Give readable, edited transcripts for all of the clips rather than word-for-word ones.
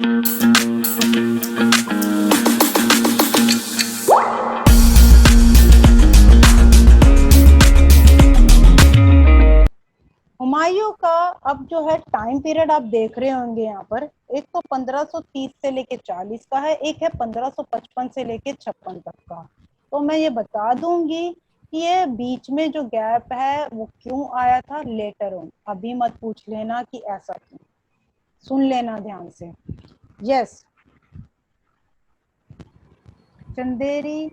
हुमायूं का अब जो है टाइम पीरियड आप देख रहे होंगे यहाँ पर, एक तो 1530 से लेके 40 का है, एक है 1555 से लेके 56 तक का। तो मैं ये बता दूंगी कि ये बीच में जो गैप है वो क्यों आया था लेटर ऑन, अभी मत पूछ लेना कि ऐसा क्यों, सुन लेना ध्यान से। Yes, Chanderi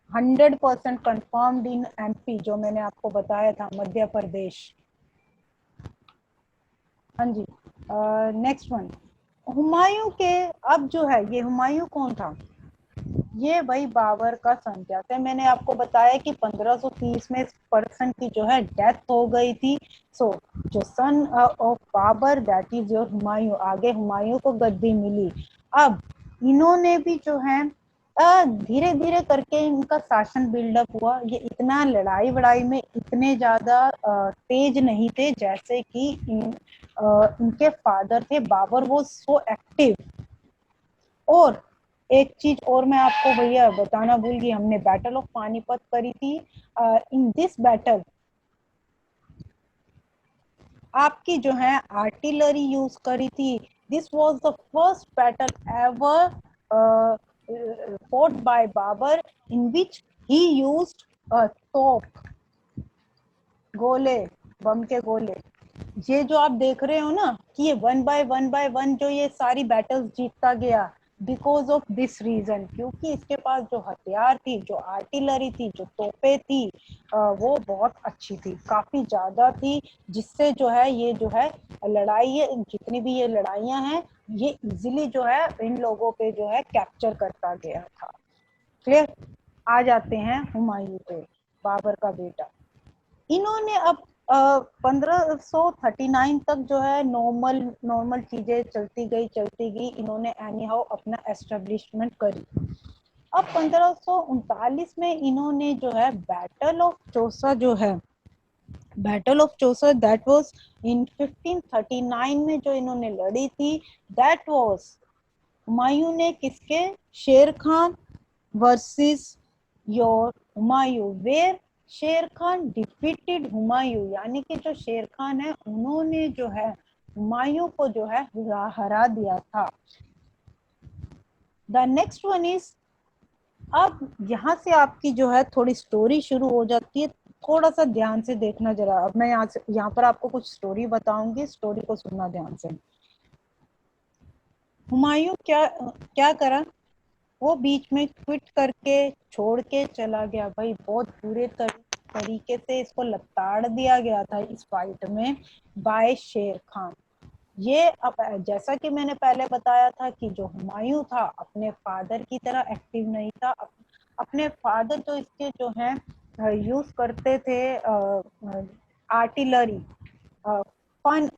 100% confirmed in MP, जो मैंने आपको बताया था, मध्य प्रदेश। हाँ जी। नेक्स्ट वन, हुमायूं के, अब जो है ये हुमायूं कौन था, ये भाई बाबर का सन, जैसे मैंने आपको बताया कि 1530 में इस पर्सन की जो है डेथ हो गई थी। सो जो son of Babur that is your Humayun, आगे हुमायूं को गद्दी मिली। अब इन्होंने भी जो है धीरे धीरे करके इनका शासन बिल्डअप हुआ। ये इतना लड़ाई वड़ाई में इतने ज्यादा तेज नहीं थे जैसे कि इनके फादर थे। बाबर वो सो एक्टिव। और एक चीज और मैं आपको भैया बताना भूल गई, हमने बैटल ऑफ पानीपत करी थी। इन दिस बैटल आपकी जो है आर्टिलरी यूज करी थी। This was the first battle ever fought by Babur in which he used तोप, गोले, बम के गोले। ये जो आप देख रहे हो ना कि ये वन बाय वन जो ये सारी बैटल्स जीतता गया, बिकॉज ऑफ दिस रीजन, क्योंकि इसके पास जो हथियार थी, जो आर्टिलरी थी, जो तोपे थी, वो बहुत अच्छी थी, काफी ज्यादा थी, जिससे जो है ये जो है लड़ाई, जितनी भी ये लड़ाइयां हैं, ये इजिली जो है इन लोगों पे जो है कैप्चर करता गया था। क्लियर। आ जाते हैं हुमायूं पे, बाबर का बेटा। इन्होंने अब 1539 तक जो है नॉर्मल नॉर्मल चीजें चलती गई, इन्होंने एनी हाउ अपना एस्टेब्लिशमेंट करी। अब 1539 में इन्होंने जो है बैटल ऑफ चौसा जो है, battle of Chausa that was in 1539 में जो इन्होंने लड़ी थी, दैट वाज हुमायूं ने किसके, Sher Khan versus your Humayun, where Sher Khan defeated Humayun, यानी कि जो शेर खान है उन्होंने जो है हुमायूं को जो है हरा दिया था। द नेक्स्ट वन इज, अब यहाँ से आपकी जो है थोड़ी स्टोरी शुरू हो जाती है, थोड़ा सा ध्यान से देखना जरा। अब मैं यहाँ पर आपको कुछ स्टोरी बताऊंगी, स्टोरी को सुनना ध्यान से। हुमायूं क्या क्या करा, वो बीच में क्विट करके छोड़ के चला गया। भाई बहुत बुरे तरीके से इसको लताड़ दिया गया था इस फाइट में बाय शेर खान। ये अब जैसा कि मैंने पहले बताया था कि जो हुमायूं था अपने फादर की तरह एक्टिव नहीं था। अपने फादर जो इसके जो है यूज करते थे आर्टिलरी, फन,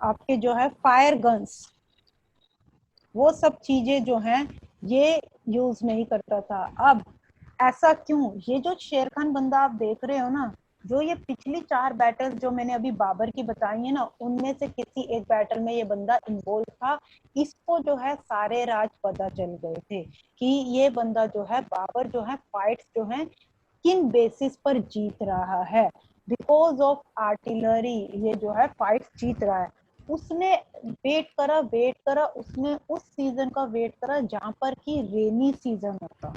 आपके जो है फायर गन्स, वो सब चीजें जो हैं ये यूज नहीं करता था। अब ऐसा क्यों, ये जो शेर खान बंदा आप देख रहे हो ना, जो ये पिछली 4 बैटल जो मैंने अभी बाबर की बताई है ना, उनमें से किसी एक बैटल में ये बंदा इन्वॉल्व था। इसको जो है सारे राज पता चल गए थे कि ये बंदा जो है बाबर जो है फाइट्स जो है किन बेसिस पर जीत रहा है, बिकॉज ऑफ आर्टिलरी ये जो है फाइट जीत रहा है। उसने वेट करा, उसने उस सीजन का वेट करा जहां पर कि रेनी सीजन होता।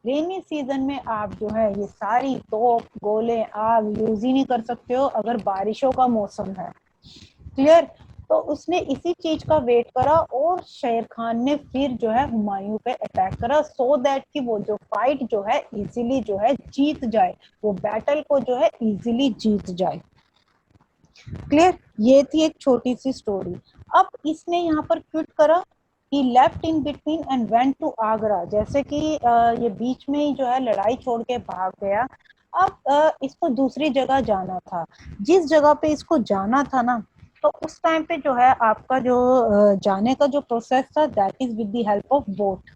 रेनी सीजन में आप जो है ये सारी तोप गोले आग यूज ही नहीं कर सकते हो अगर बारिशों का मौसम है। क्लियर। तो उसने इसी चीज का वेट करा और शेर खान ने फिर जो है हुमायूं पे अटैक करा, सो दैट कि वो जो फाइट जो है इजीली जो है जीत जाए, वो बैटल को जो है इजीली जीत जाए। क्लियर। ये थी एक छोटी सी स्टोरी। अब इसने यहाँ पर क्विट करा, he left in between and went to Agra, जैसे कि ये बीच में ही जो है लड़ाई छोड़ के भाग गया। अब इसको दूसरी जगह जाना था। जिस जगह पे इसको जाना था ना, तो उस टाइम पे जो है आपका जो जाने का जो प्रोसेस था that is with the help of boat.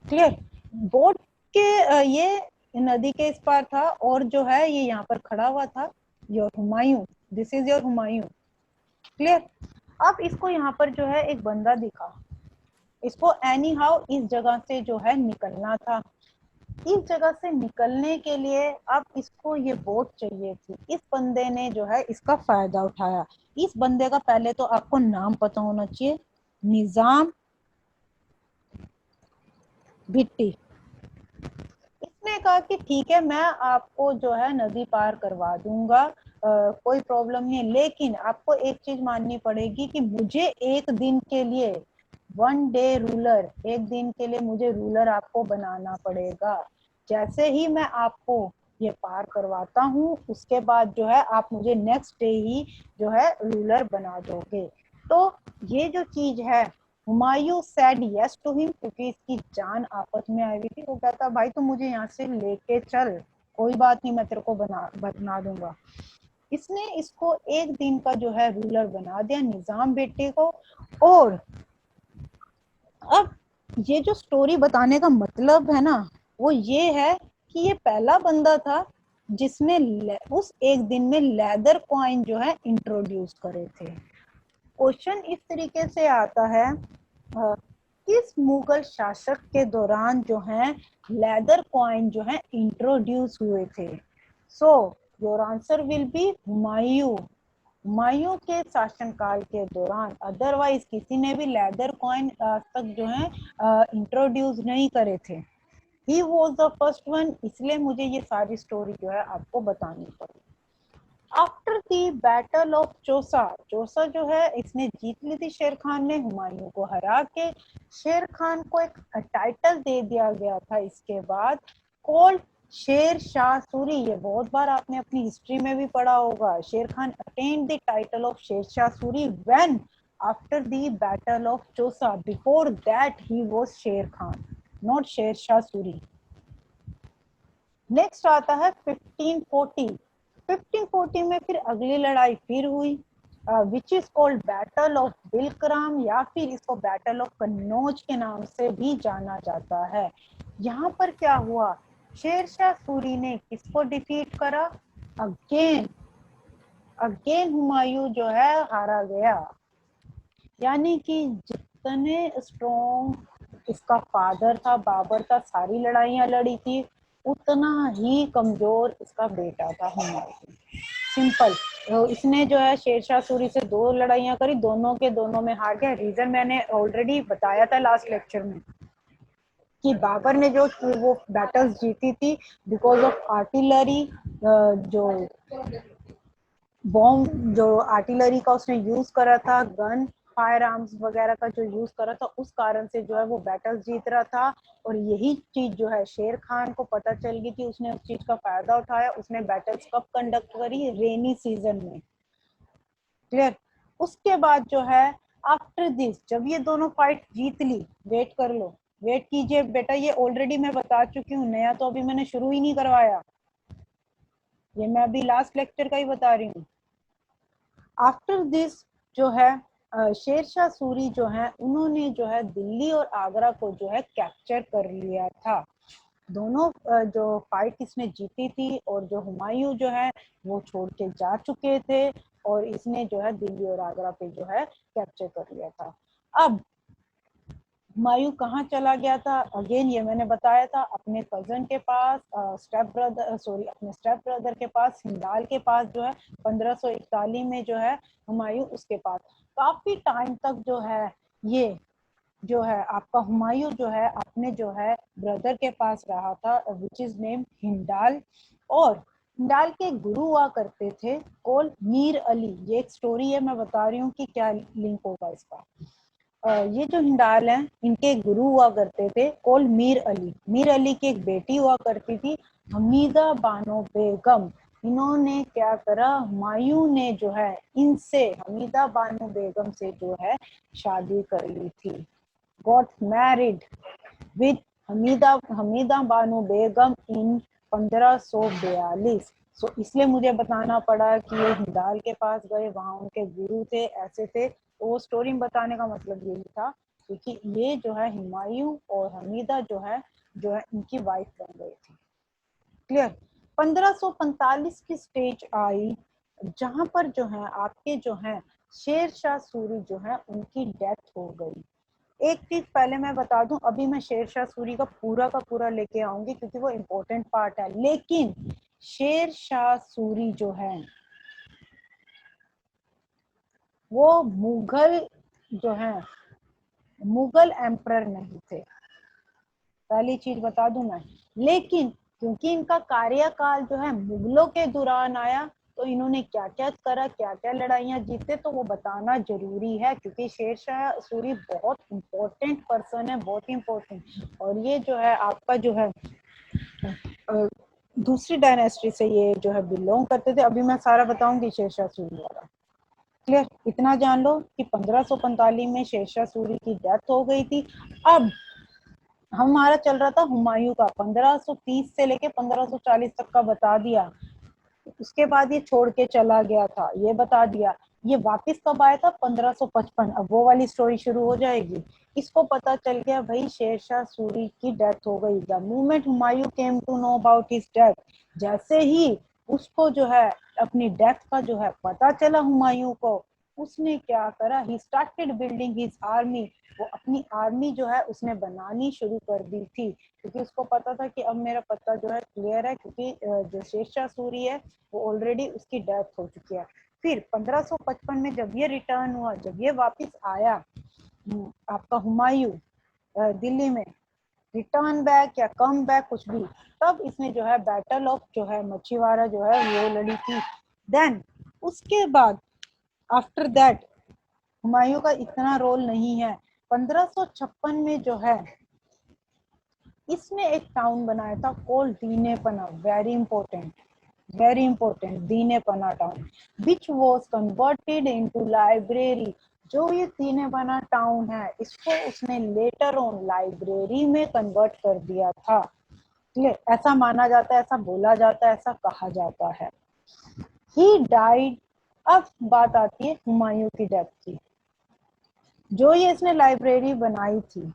Clear. Boat के ये नदी के इस पार था और जो है ये यहाँ पर खड़ा हुआ था your Humayun, this is your Humayun. Clear. अब इसको यहाँ पर जो है एक बंदा दिखा, इसको एनी हाउ इस जगह से जो है निकलना था। इस जगह से निकलने के लिए अब इसको ये बोट चाहिए थी। इस बंदे ने जो है इसका फायदा उठाया। इस बंदे का पहले तो आपको नाम पता होना चाहिए, निजाम भिट्टी। इसने कहा कि ठीक है मैं आपको जो है नदी पार करवा दूंगा, कोई प्रॉब्लम नहीं है, लेकिन आपको एक चीज माननी पड़ेगी कि मुझे एक दिन के लिए, 1 डे रूलर, एक दिन के लिए मुझे रूलर आपको बनाना पड़ेगा। जैसे ही मैं आपको ये पार करवाता हूँ उसके बाद जो है आप मुझे नेक्स्ट डे ही जो है रूलर बना दोगे। तो ये जो चीज है, Humayun said yes to him, क्योंकि इसकी जान आपस में आई हुई थी। वो कहता भाई तू मुझे यहाँ से लेके चल, कोई बात नहीं, मैं तेरे को बना दूंगा। इसने इसको एक दिन का जो है रूलर बना दिया, निजाम बेटे को। और अब ये जो स्टोरी बताने का मतलब है ना, वो ये है कि ये पहला बंदा था जिसने उस एक दिन में लेदर कॉइन जो है इंट्रोड्यूस करे थे। क्वेश्चन इस तरीके से आता है, किस मुगल शासक के दौरान जो है लेदर कॉइन जो है इंट्रोड्यूस हुए थे? So your answer will be Humayun. Humayun के शासनकाल के दौरान, अदरवाइज किसी ने भी लेदर कॉइन आज तक जो है इंट्रोड्यूस नहीं करे थे। He was the first one, इसलिए मुझे ये सारी स्टोरी जो है आपको बतानी पड़ी। After the battle of Chausa, Chausa जो है इसने जीत ली थी शेर खान ने, हुमायूं को हरा के। शेर खान को एक टाइटल दे दिया गया था इसके बाद, कॉल्ड शेर शाह सूरी। ये बहुत बार आपने अपनी हिस्ट्री में भी पढ़ा होगा। Sher Khan attained the title of Sher Shah Suri when after the battle of Chausa, before that he was Sher Khan, not शेर शाह सूरी। नेक्स्ट आता है 1540। 1540 में फिर अगली लड़ाई फिर हुई, which is called battle of Bilgram, या फिर इसको बैटल ऑफ कन्नौज के नाम से भी जाना जाता है। यहाँ पर क्या हुआ, शेरशाह सूरी ने किसको डिफीट करा? अगेन अगेन हुमायूं जो है हारा गया। यानी कि जितने स्ट्रॉन्ग इसका फादर था, बाबर था, सारी लड़ाइयां लड़ी थी, उतना ही कमजोर इसका बेटा था हुमायूं। सिंपल। तो इसने जो है शेरशाह सूरी से 2 लड़ाइयां करी, दोनों के दोनों में हार गया। रीजन मैंने ऑलरेडी बताया था लास्ट लेक्चर में कि बाबर ने जो वो बैटल्स जीती थी बिकॉज ऑफ आर्टिलरी, जो बॉम्ब, जो आर्टिलरी का उसने यूज करा था, गन फायर आर्म्स वगैरह का जो यूज करा था, उस कारण से जो है वो बैटल जीत रहा था। और यही चीज जो है शेर खान को पता चल गई थी, उसने उस चीज का फायदा उठाया। उसने बैटल्स कब कंडक्ट करी? रेनी सीजन में। क्लियर। उसके बाद जो है आफ्टर दिस, जब ये दोनों फाइट जीत ली, वेट कर लो, वेट कीजिए बेटा, ये ऑलरेडी मैं बता चुकी हूँ, नया तो अभी मैंने शुरू ही नहीं करवाया, ये मैं अभी लास्ट लेक्चर का ही बता रही हूँ। आफ्टर दिस जो है शेरशाह सूरी जो है उन्होंने जो है दिल्ली और आगरा को जो है कैप्चर कर लिया था। दोनों जो फाइट इसने जीती थी, और जो हुमायूं जो है वो छोड़ के जा चुके थे, और इसने जो है दिल्ली और आगरा पे जो है कैप्चर कर लिया था। अब हुमायूं कहाँ चला गया था? अगेन ये मैंने बताया था, अपने कजन के पास, अपने स्टेप ब्रदर के पास, हिंदाल के पास जो है 1541 में जो है हुमायूं उसके पास काफी टाइम तक जो है ये जो है आपका हुमायूं जो है अपने जो है ब्रदर के पास रहा था, विच इज नेम हिंडाल। और हिंडाल के गुरु हुआ करते थे कॉल मीर अली। ये एक स्टोरी है, मैं बता रही हूँ कि क्या लिंक होगा इसका। ये जो हिंडाल हैं इनके गुरु हुआ करते थे कॉल मीर अली। मीर अली की एक बेटी हुआ करती थी हमीदा बानो बेगम। इन्होंने क्या करा, हुमायूं ने जो है इनसे, हमीदा बानो बेगम से जो है शादी कर ली थी, got married with Hamida Bano Begum in 1542। So इसलिए मुझे बताना पड़ा कि ये हिंदाल के पास गए, वहां उनके गुरु थे, ऐसे थे। तो वो स्टोरी में बताने का मतलब यही था, क्योंकि ये जो है हुमायूं और हमीदा जो है इनकी वाइफ बन गई थी। क्लियर। 1545 की स्टेज आई जहां पर जो है आपके जो है शेरशाह सूरी जो है उनकी डेथ हो गई। एक चीज पहले मैं बता दूं, अभी मैं शेरशाह सूरी का पूरा लेके आऊंगी क्योंकि वो इम्पोर्टेंट पार्ट है, लेकिन शेरशाह सूरी जो है वो मुगल जो है मुगल एम्परर नहीं थे, पहली चीज बता दूं मैं। लेकिन क्योंकि इनका कार्यकाल जो है मुगलों के दौरान आया, तो इन्होंने क्या क्या करा, क्या क्या लड़ाइयां जीते, तो वो बताना जरूरी है क्योंकि शेरशाह सूरी बहुत इंपॉर्टेंट पर्सन है, बहुत इंपॉर्टेंट। और ये जो है आपका जो है दूसरी डायनेस्टी से ये जो है बिलोंग करते थे। अभी मैं सारा बताऊंगी शेरशाह सूरी वाला। क्लियर, इतना जान लो कि 1545 में शेरशाह सूरी की डेथ हो गई थी। अब हमारा चल रहा था हुमायूं का, 1530 से लेके 1540 तक का बता दिया। उसके बाद ये छोड़ के चला गया था, ये बता दिया। ये वापस कब आया था? 1555। अब वो वाली स्टोरी शुरू हो जाएगी। इसको पता चल गया भाई शेरशाह सूरी की डेथ हो गई। The moment Humayun came to know about his death, जैसे ही उसको जो है अपनी डेथ का जो है पता चला हुमायूं को, उसने क्या करा, he started building his army. वो अपनी आर्मी जो है उसने बनानी शुरू कर दी थी, क्योंकि उसको पता था कि अब मेरा पता जो है क्लियर है, क्योंकि जो शेरशाह सूरी है वो ऑलरेडी उसकी डेथ हो चुकी है। फिर 1555 में जब ये रिटर्न हुआ, जब ये वापस आया आपका हुमायूं दिल्ली में, रिटर्न बैक या कम बैक कुछ भी, तब इसने जो है बैटल ऑफ जो है मछीवाड़ा जो है वो लड़ी थी। देन उसके बाद आफ्टर दैट हुमायूं का इतना रोल नहीं है। 1556 में जो है इसने एक टाउन बनाया था called Dinpanah, very important Dinpanah town, which was converted into library. जो ये दीनेपना टाउन है इसको उसने लेटर ऑन लाइब्रेरी में कन्वर्ट कर दिया था। ऐसा माना जाता है, ऐसा बोला जाता है, ऐसा कहा जाता है। He died. अब बात आती है हुमायूं की डेथ की। जो ये इसने लाइब्रेरी बनाई थी,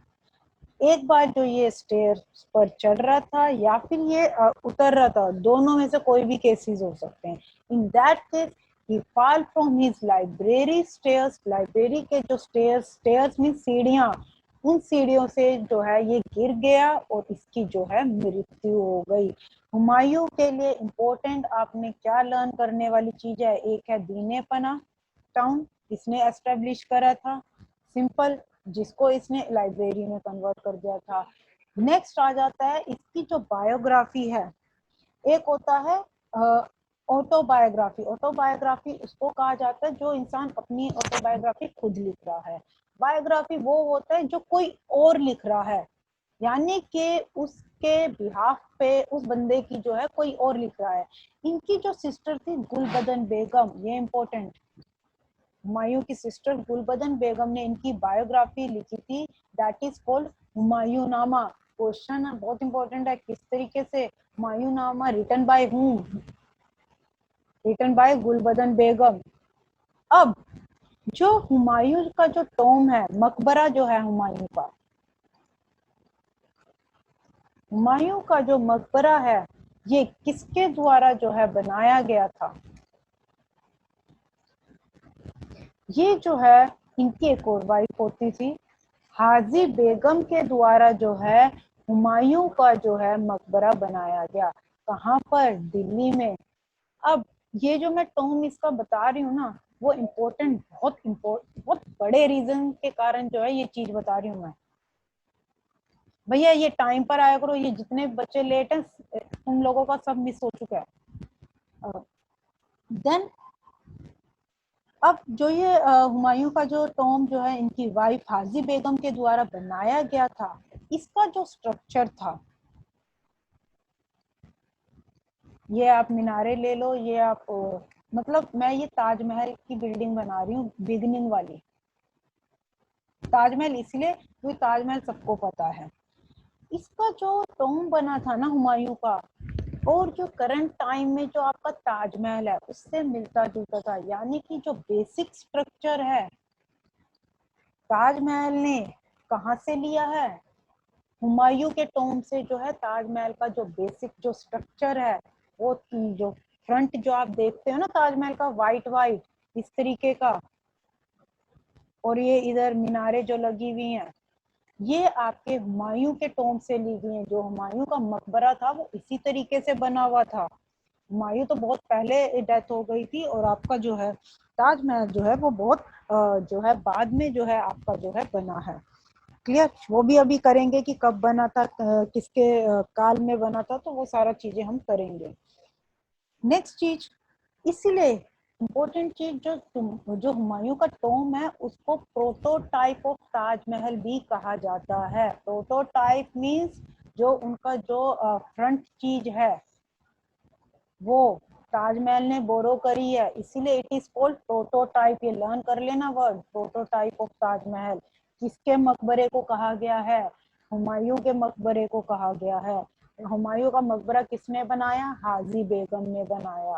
एक बार जो ये स्टेयर्स पर चढ़ रहा था या फिर ये उतर रहा था, दोनों में से कोई भी केसेस हो सकते हैं। In that case he fall from his library stairs. Library के जो स्टेयर्स मीन सीढ़ियां, उन सीढ़ियों से जो है ये गिर गया और इसकी जो है मृत्यु हो गई। हुमायूं के लिए इम्पोर्टेंट आपने क्या लर्न करने वाली चीज है, एक है दीनेपना टाउन, इसने एस्टेब्लिश करा था, सिंपल, जिसको इसने लाइब्रेरी में कन्वर्ट कर दिया था। नेक्स्ट आ जाता है इसकी जो बायोग्राफी है। एक होता है ऑटोबायोग्राफी। ऑटोबायोग्राफी उसको कहा जाता है जो इंसान अपनी ऑटोबायोग्राफी खुद लिख रहा है। बायोग्राफी वो होता है जो कोई और लिख रहा है, यानी कि उसके बिहाफ पे उस बंदे की जो है कोई और लिख रहा है। इनकी जो सिस्टर थी गुलबदन बेगम, ये इंपॉर्टेंट, हुमायूं की सिस्टर गुलबदन बेगम ने इनकी बायोग्राफी लिखी थी, दैट इज कॉल्ड हुमायूं नामा। क्वेश्चन बहुत इंपॉर्टेंट है, किस तरीके से Humayun Nama, written by whom, written by Gulbadan Begum. अब जो हुमायूं का जो टॉम है, मकबरा जो है हुमायूं का जो मकबरा है, ये किसके द्वारा जो है बनाया गया था? ये जो है इनकी एक और वाइफ होती थी, हाजी बेगम के द्वारा जो है हुमायूं का जो है मकबरा बनाया गया। कहाँ पर? दिल्ली में। अब ये जो मैं टॉम इसका बता रही हूँ ना, वो इम्पोर्टेंट, बहुत बड़े रीजन के कारण जो है ये चीज बता रही हूँ मैं। भैया ये टाइम पर आया करो, ये जितने बच्चे लेट हैं तुम लोगों का सब मिस हो चुका है। देन अब जो ये हुमायूं का जो टॉम जो है इनकी वाइफ हाजी बेगम के द्वारा बनाया गया था, इसका जो स्ट्रक्चर था, ये आप मीनारे ले लो, ये आप मतलब मैं ये ताजमहल की बिल्डिंग बना रही हूँ बिगनिंग वाली। ताजमहल इसलिए क्योंकि ताजमहल सबको पता है। इसका जो टॉम बना था ना हुमायूं का, और जो करंट टाइम में जो आपका ताजमहल है उससे मिलता जुलता था, यानी कि जो बेसिक स्ट्रक्चर है ताजमहल ने कहाँ से लिया है? हुमायूं के टॉम से जो है ताजमहल का जो बेसिक जो स्ट्रक्चर है, वो जो फ्रंट जो आप देखते हो ना ताजमहल का, वाइट वाइट इस तरीके का, और ये इधर मीनारें जो लगी हुई हैं ये आपके हुमायूं के टॉम से ली गई हैं। जो हुमायूं का मकबरा था वो इसी तरीके से बना हुआ था। हुमायूं तो बहुत पहले डेथ हो गई थी और आपका जो है ताजमहल जो है वो बहुत जो है बाद में जो है आपका जो है बना है। क्लियर, वो भी अभी करेंगे कि कब बना था, किसके काल में बना था, तो वो सारा चीजें हम करेंगे। नेक्स्ट चीज, इसीलिए इम्पोर्टेंट चीज जो हुमायूं का टॉम है उसको प्रोटोटाइप ऑफ ताजमहल भी कहा जाता है। प्रोटोटाइप मींस जो उनका जो फ्रंट चीज है वो ताजमहल ने बोरो करी है, इसीलिए इट इज कॉल्ड प्रोटोटाइप। ये लर्न कर लेना वर्ड, प्रोटोटाइप ऑफ ताजमहल। किसके मकबरे को कहा गया है? हुमायूं के मकबरे को कहा गया है। हुमायूं का मकबरा किसने बनाया? हाजी बेगम ने बनाया।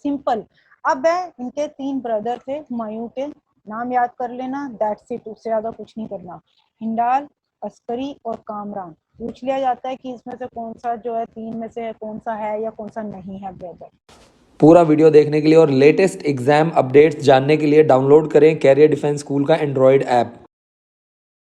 सिंपल। अब है इनके 3 ब्रदर थे हुमायूं के, नाम याद कर लेना, दैट्स इट, उससे ज्यादा कुछ नहीं करना। हिंडाल, अस्करी और कामरान। पूछ लिया जाता है कि इसमें से कौन सा जो है 3 में से कौन सा है या कौन सा नहीं है ब्रदर। पूरा वीडियो देखने के लिए और लेटेस्ट एग्जाम अपडेट्स जानने के लिए डाउनलोड करें कैरियर डिफेंस स्कूल का एंड्रॉयड ऐप।